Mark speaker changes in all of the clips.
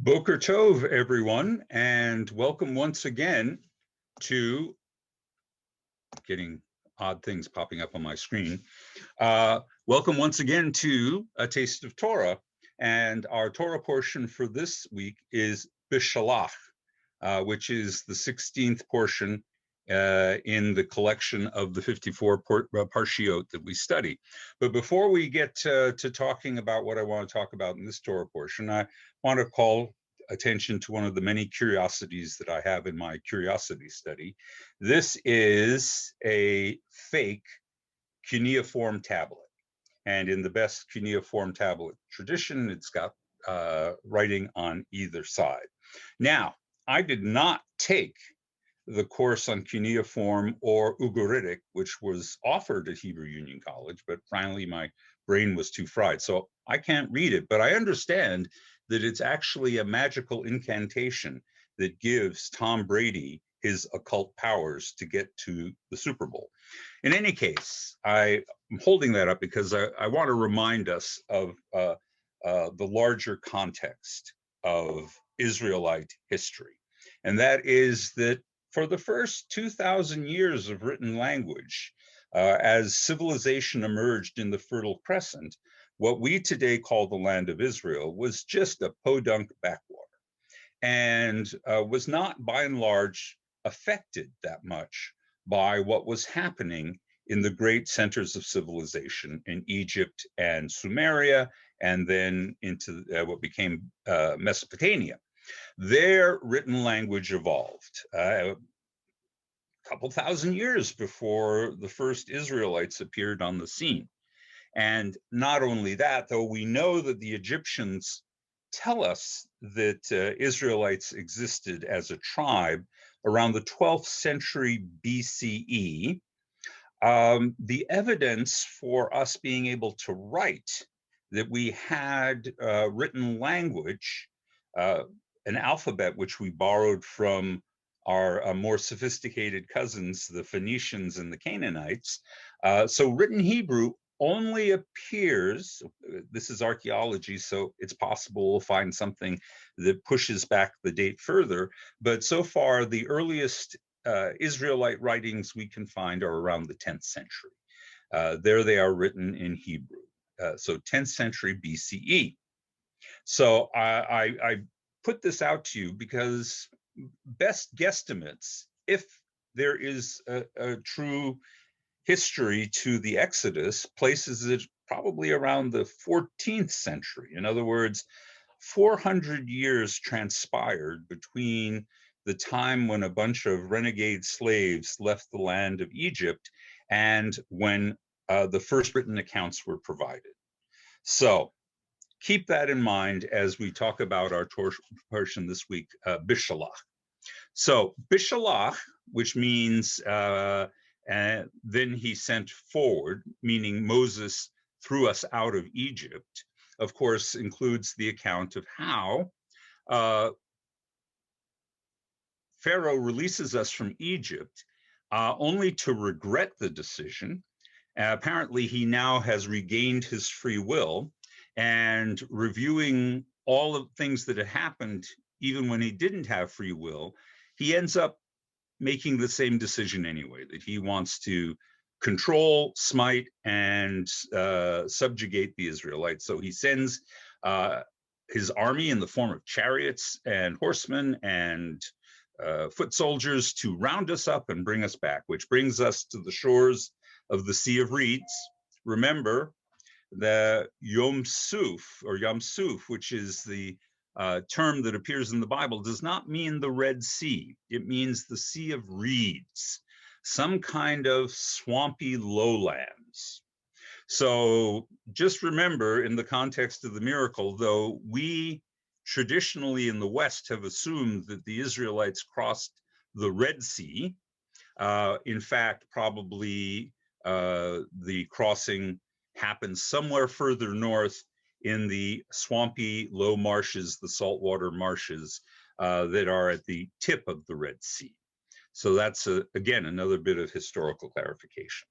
Speaker 1: Boker Tov, everyone, and welcome once again to getting odd things popping up on my screen. Welcome once again to A Taste of Torah, and our Torah portion for this week is Bishalach, which is the 16th portion in the collection of the 54 parshiot that we study. But before we get to talking about what I want to talk about in this Torah portion, I want to call attention to one of the many curiosities that I have in my curiosity study. This is a fake cuneiform tablet. And in the best cuneiform tablet tradition, it's got writing on either side. Now, I did not take the course on cuneiform or Ugaritic, which was offered at Hebrew Union College, but finally my brain was too fried. So I can't read it, but I understand that it's actually a magical incantation that gives Tom Brady his occult powers to get to the Super Bowl. In any case, I'm holding that up because I want to remind us of the larger context of Israelite history. And that is that for the first 2,000 years of written language, as civilization emerged in the Fertile Crescent, what we today call the land of Israel was just a podunk backwater and was not, by and large, affected that much by what was happening in the great centers of civilization in Egypt and Sumeria, and then into what became Mesopotamia. Their written language evolved a couple thousand years before the first Israelites appeared on the scene. And not only that, though we know that the Egyptians tell us that Israelites existed as a tribe around the 12th century BCE, the evidence for us being able to write that we had written language, an alphabet which we borrowed from our more sophisticated cousins, the Phoenicians and the Canaanites. So written Hebrew only appears, this is archaeology, so it's possible we'll find something that pushes back the date further, but so far the earliest Israelite writings we can find are around the 10th century. There they are written in Hebrew. So 10th century BCE. So I put this out to you because best guesstimates, if there is a true history to the Exodus, places it probably around the 14th century. In other words, 400 years transpired between the time when a bunch of renegade slaves left the land of Egypt and when the first written accounts were provided. So keep that in mind as we talk about our portion this week, Bishalach. So Bishalach, which means and then he sent forward, meaning Moses threw us out of Egypt, of course, includes the account of how Pharaoh releases us from Egypt only to regret the decision. Apparently, he now has regained his free will, and reviewing all of things that had happened, even when he didn't have free will, he ends up making the same decision anyway, that he wants to control, smite, and subjugate the Israelites. So he sends his army in the form of chariots and horsemen and foot soldiers to round us up and bring us back, which brings us to the shores of the Sea of Reeds. Remember, the Yom Suf, or Yam Suf, which is the term that appears in the Bible, does not mean the Red Sea. It means the Sea of Reeds, some kind of swampy lowlands. So just remember, in the context of the miracle, though we traditionally in the West have assumed that the Israelites crossed the Red Sea, in fact, probably the crossing happened somewhere further north in the swampy low marshes, the saltwater marshes that are at the tip of the Red Sea. So that's, again, another bit of historical clarification.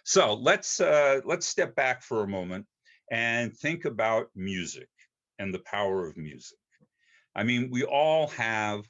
Speaker 1: So let's step back for a moment and think about music and the power of music. I mean, we all have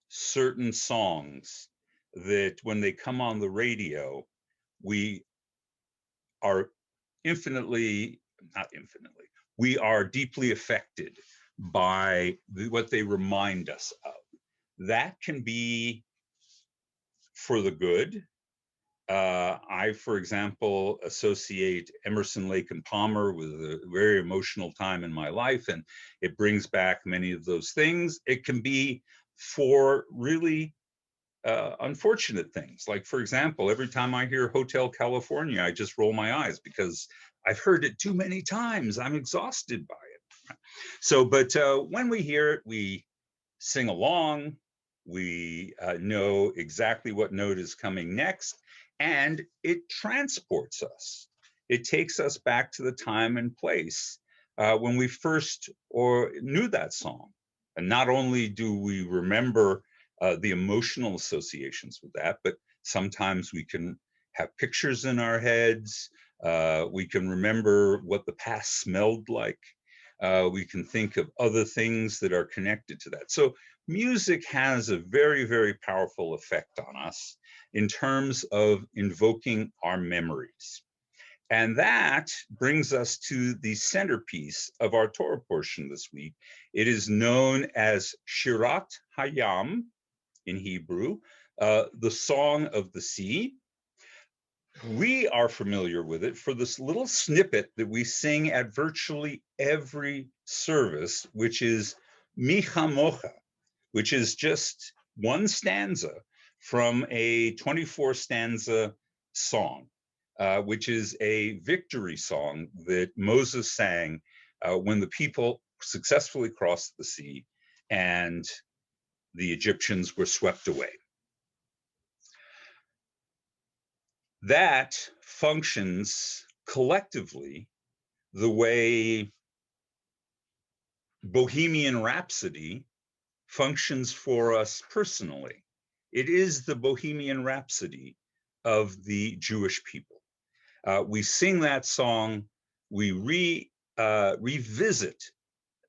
Speaker 1: certain songs that when they come on the radio, we are we are deeply affected by what they remind us of. That can be for the good. I, for example, associate Emerson, Lake and Palmer with a very emotional time in my life, and it brings back many of those things. It can be for really unfortunate things. Like, for example, every time I hear Hotel California, I just roll my eyes because I've heard it too many times. I'm exhausted by it. So, but when we hear it, we sing along. We know exactly what note is coming next, and it transports us. It takes us back to the time and place when we first knew that song. And not only do we remember the emotional associations with that, but sometimes we can have pictures in our heads. We can remember what the past smelled like. We can think of other things that are connected to that. So music has a very, very powerful effect on us in terms of invoking our memories. And that brings us to the centerpiece of our Torah portion this week. It is known as Shirat Hayam in Hebrew, the Song of the Sea. We are familiar with it for this little snippet that we sing at virtually every service, which is Mi Chamocha, which is just one stanza from a 24 stanza song, which is a victory song that Moses sang when the people successfully crossed the sea and the Egyptians were swept away. That functions collectively the way Bohemian Rhapsody functions for us personally. It is the Bohemian Rhapsody of the Jewish people. We sing that song, we revisit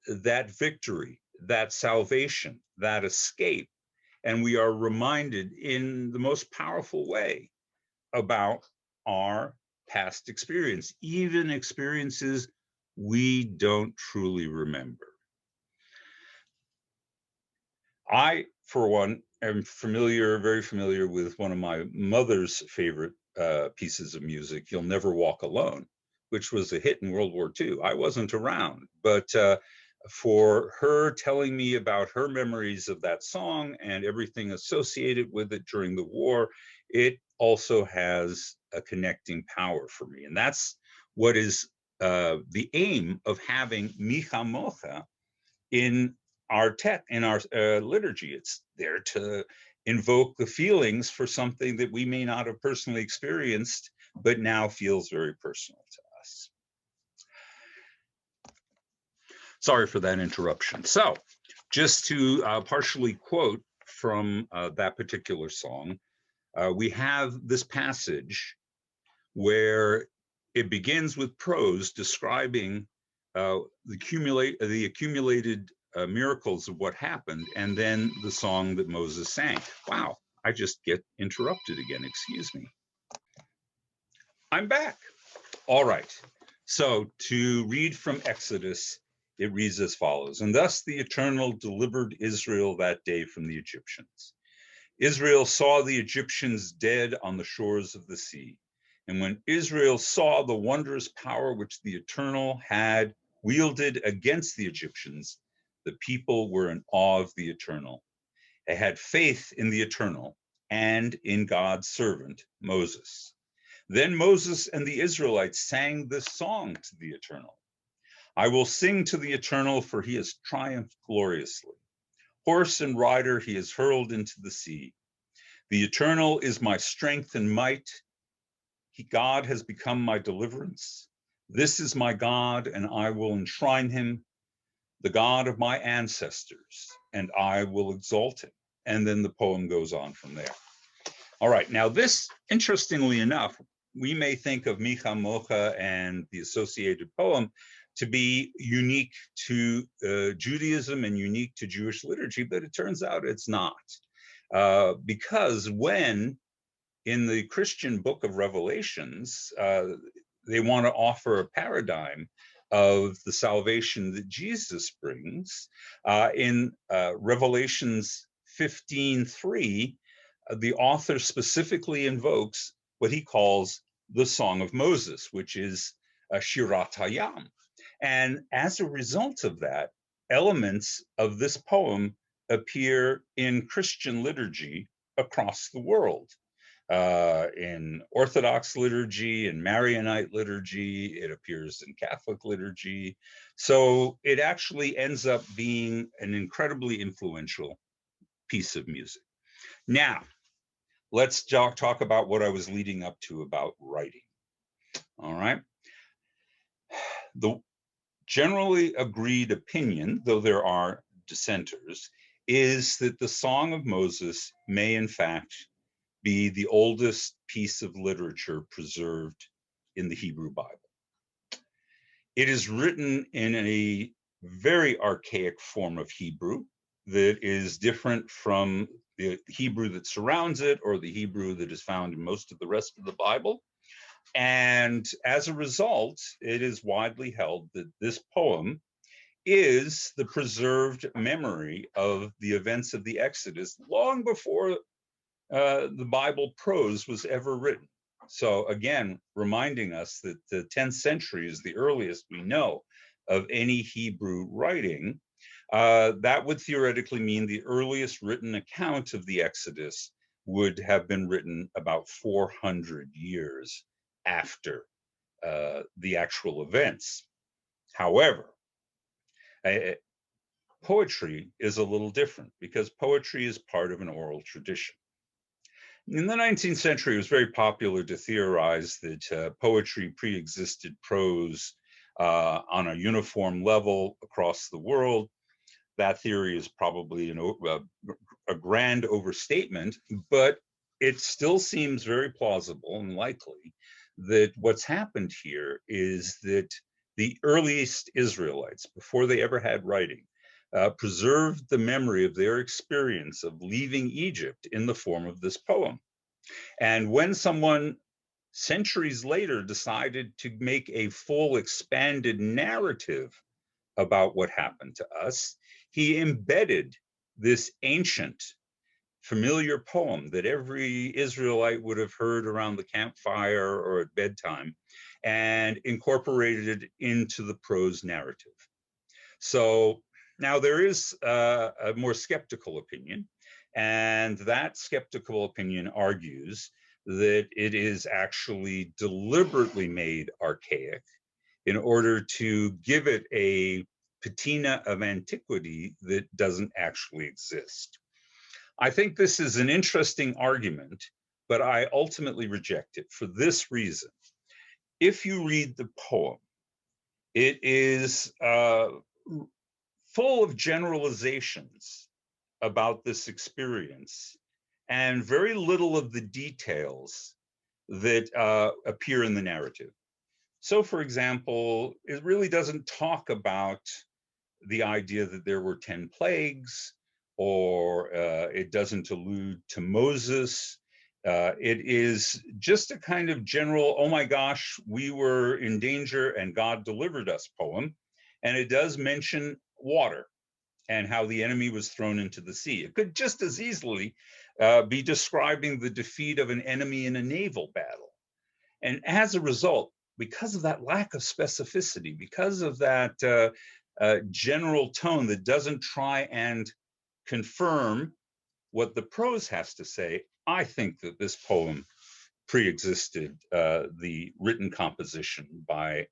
Speaker 1: that victory, that salvation, that escape, and we are reminded in the most powerful way about our past experience, even experiences we don't truly remember. I, for one, am very familiar with one of my mother's favorite pieces of music, You'll Never Walk Alone, which was a hit in World War II. I wasn't around, but for her telling me about her memories of that song and everything associated with it during the war, it also has a connecting power for me. And that's what is the aim of having Mi Chamocha in our liturgy. It's there to invoke the feelings for something that we may not have personally experienced, but now feels very personal to us. Sorry for that interruption. So just to partially quote from that particular song, we have this passage where it begins with prose describing the accumulated miracles of what happened, and then the song that Moses sang. Wow, I just get interrupted again, excuse me. I'm back. All right, so to read from Exodus, it reads as follows. And thus the Eternal delivered Israel that day from the Egyptians. Israel saw the Egyptians dead on the shores of the sea. And when Israel saw the wondrous power which the Eternal had wielded against the Egyptians, the people were in awe of the Eternal. They had faith in the Eternal and in God's servant, Moses. Then Moses and the Israelites sang this song to the Eternal. I will sing to the Eternal, for he has triumphed gloriously. Horse and rider he has hurled into the sea. The Eternal is my strength and might. God has become my deliverance. This is my God, and I will enshrine him, the God of my ancestors, and I will exalt him. And then the poem goes on from there. All right, now this, interestingly enough, we may think of Mi Chamocha and the associated poem to be unique to Judaism and unique to Jewish liturgy, but it turns out it's not. Because when in the Christian book of Revelations, they want to offer a paradigm of the salvation that Jesus brings. In Revelations 15:3, the author specifically invokes what he calls the Song of Moses, which is Shirat Hayam. And as a result of that, elements of this poem appear in Christian liturgy across the world. In Orthodox liturgy and Maronite liturgy, it appears in Catholic liturgy. So it actually ends up being an incredibly influential piece of music. Now, let's talk about what I was leading up to about writing. All right. The generally agreed opinion, though there are dissenters, is that the Song of Moses may in fact be the oldest piece of literature preserved in the Hebrew Bible. It is written in a very archaic form of Hebrew that is different from the Hebrew that surrounds it or the Hebrew that is found in most of the rest of the Bible. And as a result, it is widely held that this poem is the preserved memory of the events of the Exodus long before the Bible prose was ever written. So again, reminding us that the 10th century is the earliest we know of any Hebrew writing. That would theoretically mean the earliest written account of the Exodus would have been written about 400 years after the actual events. However, poetry is a little different because poetry is part of an oral tradition. In the 19th century, it was very popular to theorize that poetry pre-existed prose on a uniform level across the world. That theory is probably a grand overstatement, but it still seems very plausible and likely that what's happened here is that the earliest Israelites, before they ever had writing, preserved the memory of their experience of leaving Egypt in the form of this poem. And when someone centuries later decided to make a full expanded narrative about what happened to us, he embedded this ancient familiar poem that every Israelite would have heard around the campfire or at bedtime and incorporated it into the prose narrative. So now there is a more skeptical opinion, and that skeptical opinion argues that it is actually deliberately made archaic in order to give it a patina of antiquity that doesn't actually exist. I think this is an interesting argument, but I ultimately reject it for this reason. If you read the poem, it is full of generalizations about this experience and very little of the details that appear in the narrative. So, for example, it really doesn't talk about the idea that there were 10 plagues, or it doesn't allude to Moses. It is just a kind of general, oh my gosh, we were in danger and God delivered us poem. And it does mention water and how the enemy was thrown into the sea. It could just as easily be describing the defeat of an enemy in a naval battle. And as a result, because of that lack of specificity, because of that general tone that doesn't try and confirm what the prose has to say, I think that this poem pre-existed the written composition by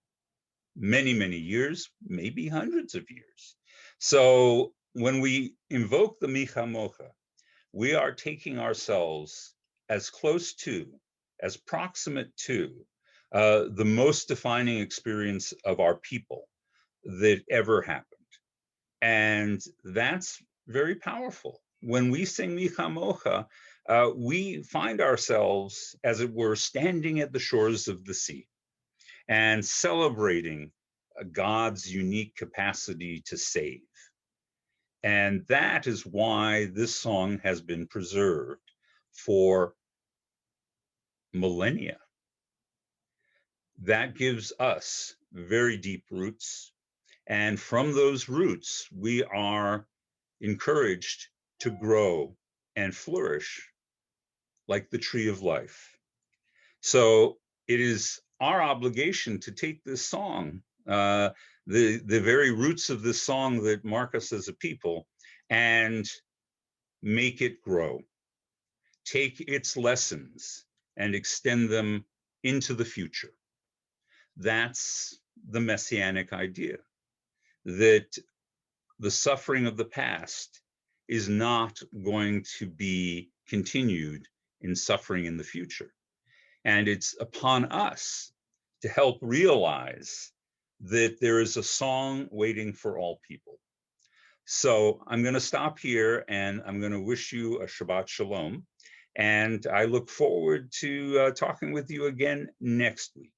Speaker 1: many, many years, maybe hundreds of years. So when we invoke the Mi Chamocha, we are taking ourselves as close to, as proximate to, the most defining experience of our people that ever happened. And that's very powerful. When we sing Mi Chamocha, we find ourselves, as it were, standing at the shores of the sea and celebrating God's unique capacity to save. And that is why this song has been preserved for millennia. That gives us very deep roots. And from those roots, we are encouraged to grow and flourish like the tree of life. So it is our obligation to take this song, the very roots of this song that mark us as a people, and make it grow. Take its lessons and extend them into the future. That's the messianic idea, that the suffering of the past is not going to be continued in suffering in the future. And it's upon us to help realize that there is a song waiting for all people. So I'm going to stop here, and I'm going to wish you a Shabbat Shalom. And I look forward to talking with you again next week.